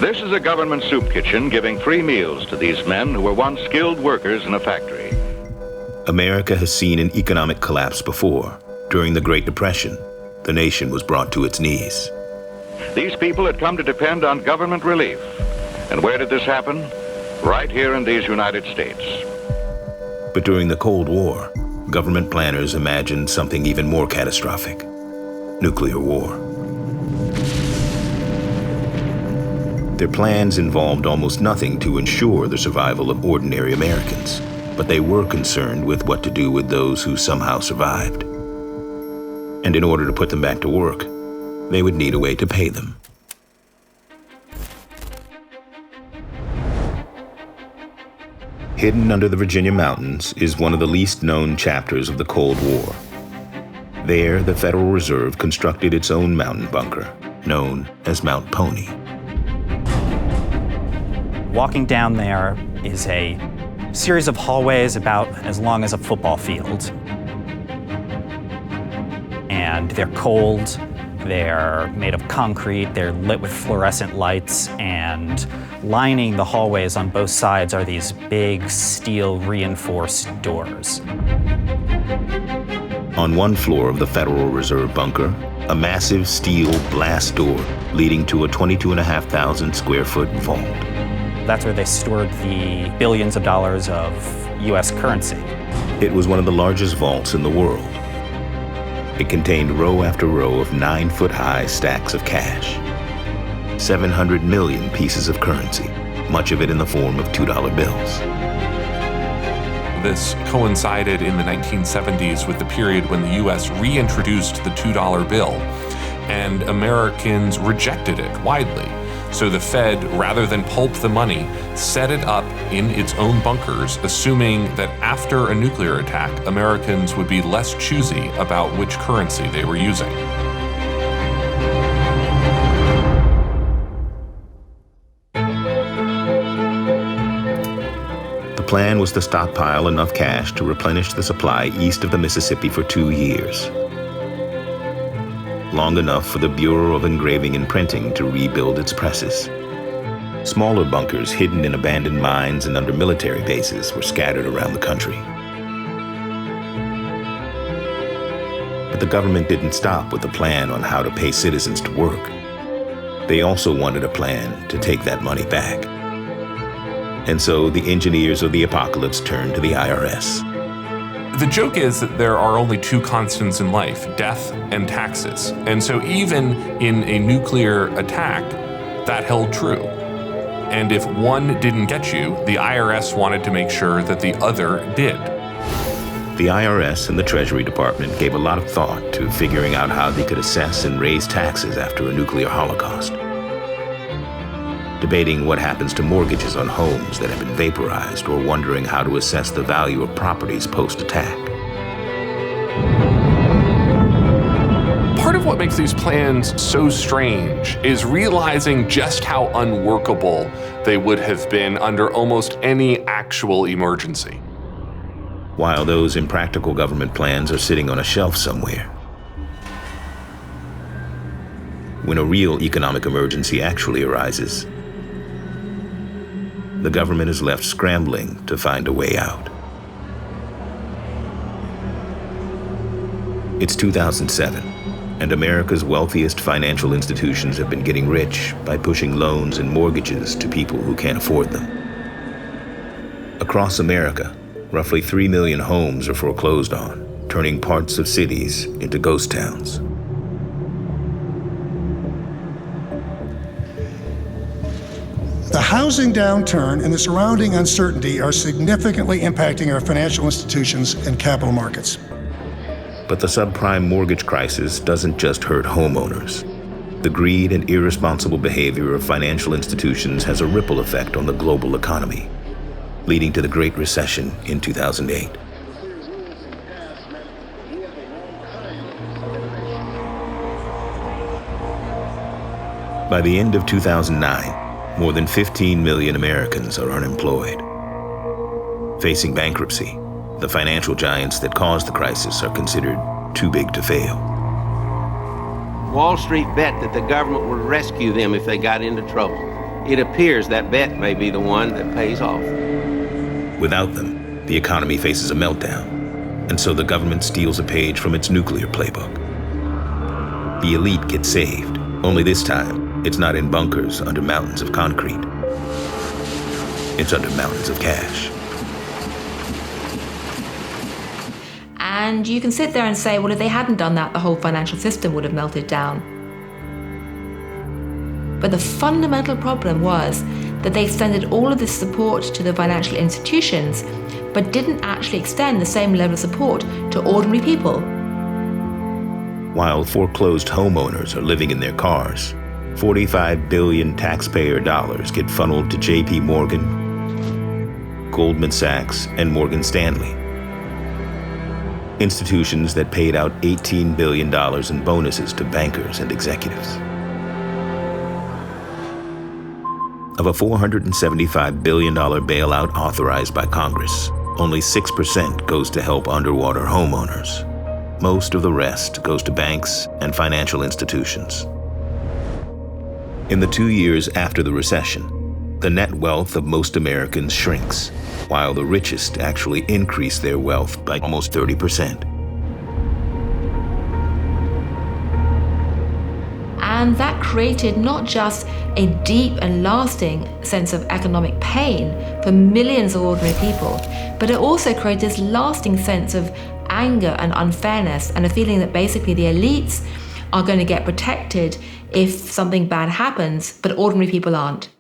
This is a government soup kitchen giving free meals to these men who were once skilled workers in a factory. America has seen an economic collapse before. During the Great Depression, the nation was brought to its knees. These people had come to depend on government relief. And where did this happen? Right here in these United States. But during the Cold War, government planners imagined something even more catastrophic: nuclear war. Their plans involved almost nothing to ensure the survival of ordinary Americans, but they were concerned with what to do with those who somehow survived. And in order to put them back to work, they would need a way to pay them. Hidden under the Virginia mountains is one of the least known chapters of the Cold War. There, the Federal Reserve constructed its own mountain bunker, known as Mount Pony. Walking down there is a series of hallways about as long as a football field. And they're cold, they're made of concrete, they're lit with fluorescent lights, and lining the hallways on both sides are these big steel reinforced doors. On one floor of the Federal Reserve bunker, a massive steel blast door leading to a 22,500 square foot vault. That's where they stored the billions of dollars of US currency. It was one of the largest vaults in the world. It contained row after row of 9-foot-high stacks of cash. 700 million pieces of currency, much of it in the form of $2 bills. This coincided in the 1970s with the period when the U.S. reintroduced the $2 bill, and Americans rejected it widely. So the Fed, rather than pulp the money, set it up in its own bunkers, assuming that after a nuclear attack, Americans would be less choosy about which currency they were using. The plan was to stockpile enough cash to replenish the supply east of the Mississippi for 2 years. Long enough for the Bureau of Engraving and Printing to rebuild its presses. Smaller bunkers hidden in abandoned mines and under military bases were scattered around the country. But the government didn't stop with a plan on how to pay citizens to work. They also wanted a plan to take that money back. And so the engineers of the apocalypse turned to the IRS. The joke is that there are only two constants in life, death and taxes. And so even in a nuclear attack, that held true. And if one didn't get you, the IRS wanted to make sure that the other did. The IRS and the Treasury Department gave a lot of thought to figuring out how they could assess and raise taxes after a nuclear holocaust. Debating what happens to mortgages on homes that have been vaporized, or wondering how to assess the value of properties post-attack. Part of what makes these plans so strange is realizing just how unworkable they would have been under almost any actual emergency. While those impractical government plans are sitting on a shelf somewhere. When a real economic emergency actually arises, the government is left scrambling to find a way out. It's 2007, and America's wealthiest financial institutions have been getting rich by pushing loans and mortgages to people who can't afford them. Across America, roughly 3 million homes are foreclosed on, turning parts of cities into ghost towns. The housing downturn and the surrounding uncertainty are significantly impacting our financial institutions and capital markets. But the subprime mortgage crisis doesn't just hurt homeowners. The greed and irresponsible behavior of financial institutions has a ripple effect on the global economy, leading to the Great Recession in 2008. By the end of 2009, more than 15 million Americans are unemployed. Facing bankruptcy, the financial giants that caused the crisis are considered too big to fail. Wall Street bet that the government would rescue them if they got into trouble. It appears that bet may be the one that pays off. Without them, the economy faces a meltdown, and so the government steals a page from its nuclear playbook. The elite gets saved, only this time, it's not in bunkers under mountains of concrete. It's under mountains of cash. And you can sit there and say, well, if they hadn't done that, the whole financial system would have melted down. But the fundamental problem was that they extended all of this support to the financial institutions, but didn't actually extend the same level of support to ordinary people. While foreclosed homeowners are living in their cars, 45 billion taxpayer dollars get funneled to J.P. Morgan, Goldman Sachs, and Morgan Stanley. Institutions that paid out $18 billion in bonuses to bankers and executives. Of a $475 billion bailout authorized by Congress, only 6% goes to help underwater homeowners. Most of the rest goes to banks and financial institutions. In the 2 years after the recession, the net wealth of most Americans shrinks, while the richest actually increase their wealth by almost 30%. And that created not just a deep and lasting sense of economic pain for millions of ordinary people, but it also created this lasting sense of anger and unfairness and a feeling that basically the elites are going to get protected if something bad happens, but ordinary people aren't.